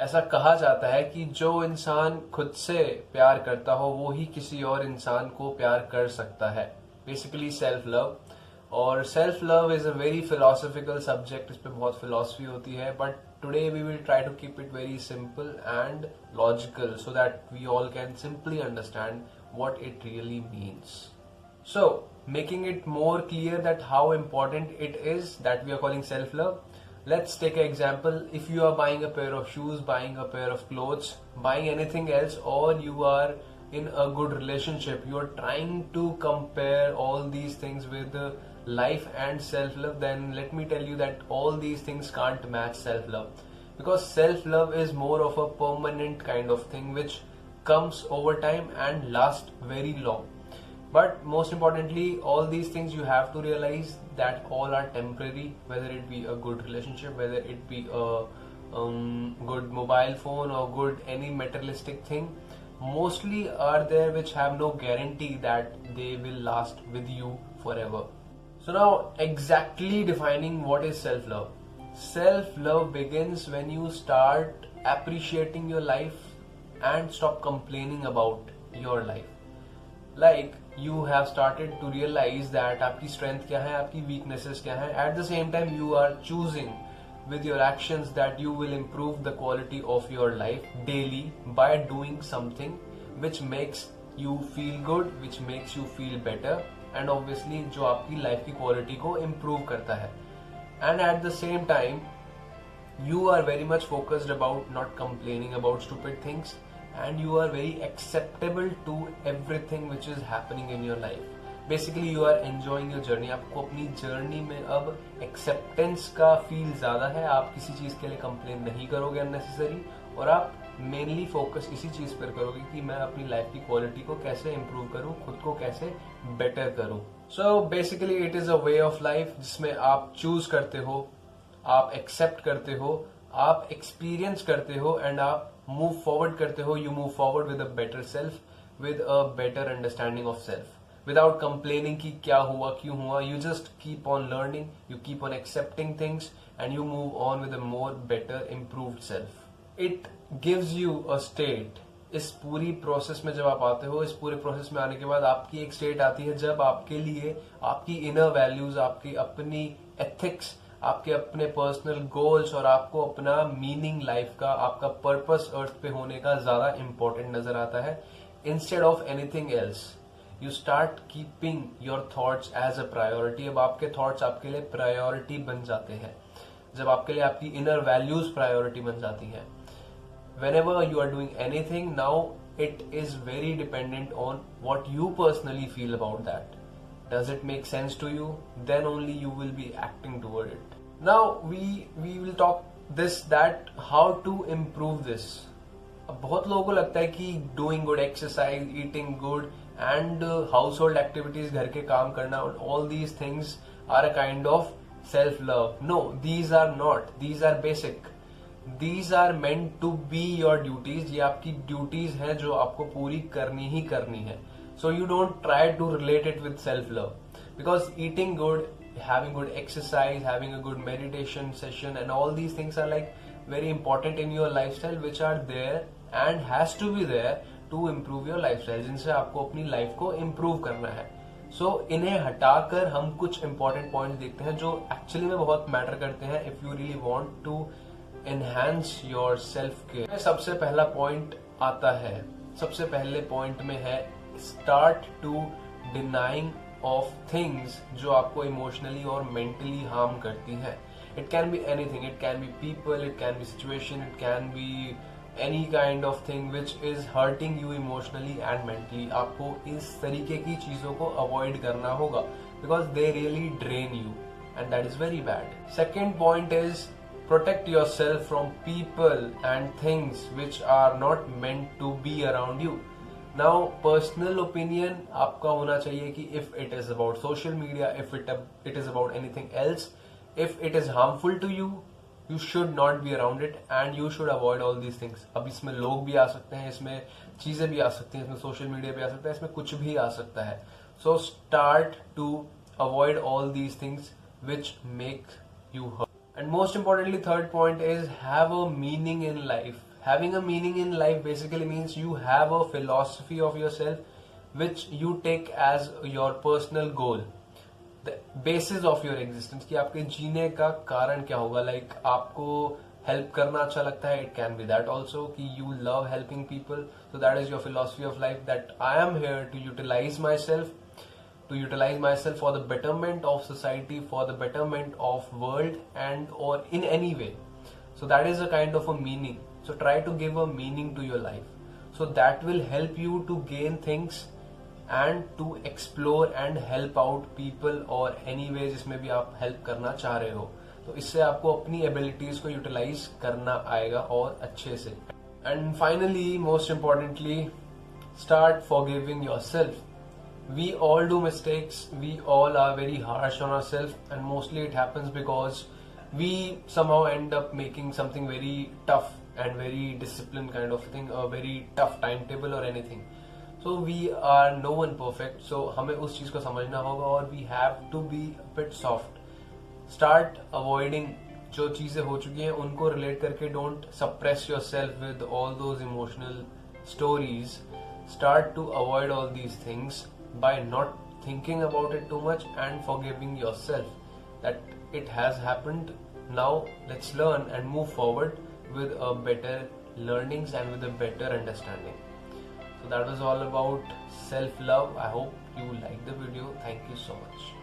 ऐसा कहा जाता है कि जो इंसान खुद से प्यार करता हो वो ही किसी और इंसान को प्यार कर सकता है। Basically self love. और self love is a very philosophical subject, इस पे बहुत फिलोसफी होती है, but today we will try to keep it very simple and logical so that we all can simply understand what it really means. So, making it more clear that how important it is that we are calling self-love, let's take an example. If you are buying a pair of shoes, buying a pair of clothes, buying anything else, or you are in a good relationship, you are trying to compare all these things with life and self-love, then let me tell you that all these things can't match self-love. Because self-love is more of a permanent kind of thing which comes over time and lasts very long. But most importantly, all these things you have to realize that all are temporary, whether it be a good relationship, whether it be a good mobile phone or good any materialistic thing, mostly are there which have no guarantee that they will last with you forever. So now exactly defining what is self-love. Self-love begins when you start appreciating your life and stop complaining about your life. Like you have started to realize that आपकी strength क्या है, आपकी weaknesses क्या है. At the same time you are choosing with your actions that you will improve the quality of your life daily by doing something which makes you feel good, which makes you feel better, and obviously जो आपकी life की quality को improve करता है. And at the same time you are very much focused about not complaining about stupid things, and you are very acceptable to everything which is happening in your life. Basically you are enjoying your journey. आपको अपनी journey में अब acceptance का feel ज्यादा है, आप किसी चीज के लिए कंप्लेन नहीं करोगे अननेसेसरी, और आप मेनली फोकस इसी चीज पर करोगे कि मैं अपनी लाइफ की क्वालिटी को कैसे इंप्रूव करूं, खुद को कैसे बेटर करूं. So basically it is a way of life जिसमें आप चूज करते हो, आप एक्सेप्ट करते हो, आप एक्सपीरियंस करते हो, एंड आप मूव फॉरवर्ड करते हो. You move forward with a better self, with a better understanding of self, without complaining कि क्या हुआ क्यों हुआ. You just keep on learning, you keep on accepting things, and you move on with a more better improved self. It gives you a state. इस पूरी process में जब आप आते हो, इस पूरे प्रोसेस में आने के बाद आपकी एक स्टेट आती है जब आपके लिए आपकी इनर वैल्यूज, आपकी अपनी एथिक्स, आपके अपने पर्सनल गोल्स और आपको अपना मीनिंग लाइफ का, आपका पर्पस अर्थ पे होने का ज्यादा इंपॉर्टेंट नजर आता है instead of anything else. You start keeping your thoughts as a priority. अब आपके थॉट्स आपके लिए प्रायोरिटी बन जाते हैं जब आपके लिए आपकी इनर वैल्यूज प्रायोरिटी बन जाती हैं. whenever you are doing anything now, it is very dependent on what you personally feel about that. Does it make sense to you? Then only you will be acting toward it. Now we will talk this that how to improve this. अब बहुत लोगों को लगता है कि doing good exercise, eating good and household activities, घर के काम करना, all these things are a kind of self love. No, these are not. These are basic. These are meant to be your duties. ये आपकी duties हैं जो आपको पूरी करनी ही करनी है. So you don't try to relate it with self-love, because eating good, having good exercise, having a good meditation session, and all these things are like very important in your lifestyle, which are there and has to be there to improve your lifestyle, जिनसे आपको अपनी life को improve करना है. So इन्हें हटाकर हम कुछ important points देखते हैं जो actually में बहुत matter करते हैं if you really want to enhance your self care. सबसे पहला point आता है, सबसे पहले point में है start to denying of things जो आपको इमोशनली और मेंटली हार्म करती हैं. It can be anything. It can be people, it can be situation, it can be any kind of thing which is hurting you emotionally and mentally. आपको इस तरीके की चीजों को avoid करना होगा because they really drain you and that is very bad. Second point is protect yourself from people and things which are not meant to be around you. Now personal opinion आपका होना चाहिए कि if it is about social media, if it is about anything else, if it is harmful to you, you should not be around it and you should avoid all these things. अब इसमें लोग भी आ सकते हैं, इसमें चीजें भी आ सकती हैं, इसमें सोशल मीडिया भी आ सकता है, इसमें कुछ भी आ सकता है. So start to avoid all these things which make you hurt. And most importantly, third point is have a meaning in life. Having a meaning in life basically means you have a philosophy of yourself which you take as your personal goal, the basis of your existence, कि आपके जीने का कारण क्या होगा. Like आपको help करना अच्छा लगता है, it can be that also कि you love helping people, so that is your philosophy of life, that I am here to utilize myself for the betterment of society, for the betterment of world, and or in any way. So that is a kind of a meaning. So try to give a meaning to your life. So that will help you to gain things and to explore and help out people or any way जिसमें भी आप help करना चाह रहे हो. तो इससे आपको अपनी abilities को utilize करना आएगा और अच्छे से. And finally, most importantly, start forgiving yourself. We all do mistakes. We all are very harsh on ourselves, and mostly it happens because we somehow end up making something very tough and very disciplined kind of thing, a very tough timetable or anything. So we are no one perfect. So हमें उस चीज को समझना होगा और we have to be a bit soft. Start avoiding जो चीजें हो चुकी हैं उनको relate करके don't suppress yourself with all those emotional stories. Start to avoid all these things by not thinking about it too much and forgiving yourself that it has happened. Now let's learn and move forward with a better learnings and with a better understanding. So that was all about self-love. I hope you liked the video. Thank you so much.